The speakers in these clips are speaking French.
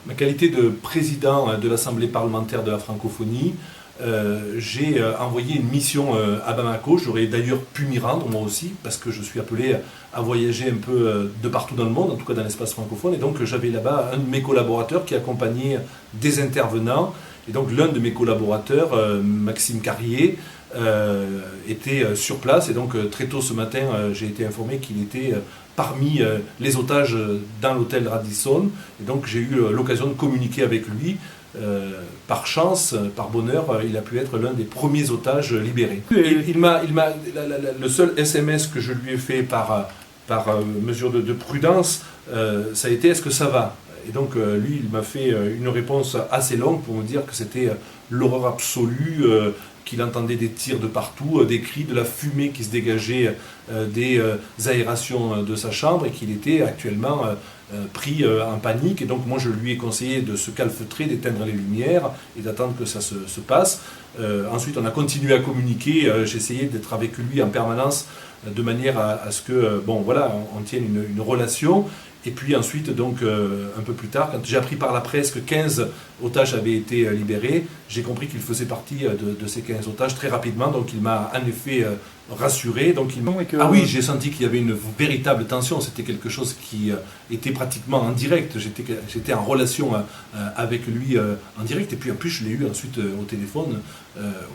ma qualité de président de l'Assemblée parlementaire de la francophonie, j'ai envoyé une mission à Bamako. J'aurais d'ailleurs pu m'y rendre moi aussi, parce que je suis appelé à voyager un peu de partout dans le monde, en tout cas dans l'espace francophone. Et donc j'avais là-bas un de mes collaborateurs qui accompagnait des intervenants. Et donc l'un de mes collaborateurs, Maxime Carrier, était sur place. Et donc très tôt ce matin, j'ai été informé qu'il était parmi les otages dans l'hôtel Radisson. Et donc j'ai eu l'occasion de communiquer avec lui. Par chance, par bonheur, il a pu être l'un des premiers otages libérés. Le seul SMS que je lui ai fait par mesure de prudence, ça a été « Est-ce que ça va ?» Et donc lui, il m'a fait une réponse assez longue pour me dire que c'était l'horreur absolue, qu'il entendait des tirs de partout, des cris, de la fumée qui se dégageait des aérations de sa chambre et qu'il était actuellement pris en panique. Et donc moi je lui ai conseillé de se calfeutrer, d'éteindre les lumières et d'attendre que ça se passe. Ensuite on a continué à communiquer, j'essayais d'être avec lui en permanence de manière à ce que, bon voilà, on tienne une relation. Et puis ensuite, donc, un peu plus tard, quand j'ai appris par la presse que 15 otages avaient été libérés, j'ai compris qu'il faisait partie de ces 15 otages très rapidement, donc il m'a en effet rassuré. Donc Ah oui, j'ai senti qu'il y avait une véritable tension, c'était quelque chose qui était pratiquement en direct, j'étais en relation avec lui en direct, et puis en plus je l'ai eu ensuite au téléphone,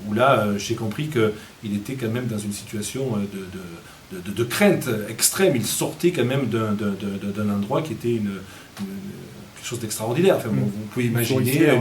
où là j'ai compris qu'il était quand même dans une situation de crainte extrême. Il sortait quand même d'un endroit qui était quelque chose d'extraordinaire. Enfin, vous pouvez imaginer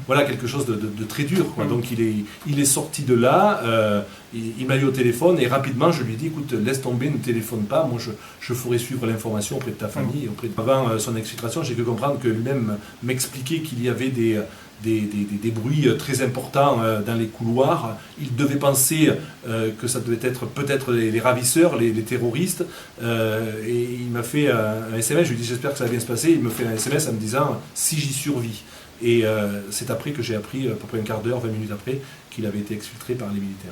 voilà, quelque chose de très dur, quoi. Donc il est sorti de là, il m'a eu au téléphone et rapidement je lui ai dit « Écoute, laisse tomber, ne téléphone pas, moi je ferai suivre l'information auprès de ta famille. » Avant son exfiltration, j'ai pu comprendre que lui-même m'expliquait qu'il y avait des bruits très importants dans les couloirs. Il devait penser que ça devait être peut-être les ravisseurs, les terroristes. Et il m'a fait un SMS, je lui ai dit j'espère que ça va bien se passer. Il me fait un SMS en me disant si j'y survis. Et c'est après que j'ai appris, à peu près un quart d'heure, 20 minutes après, qu'il avait été exfiltré par les militaires.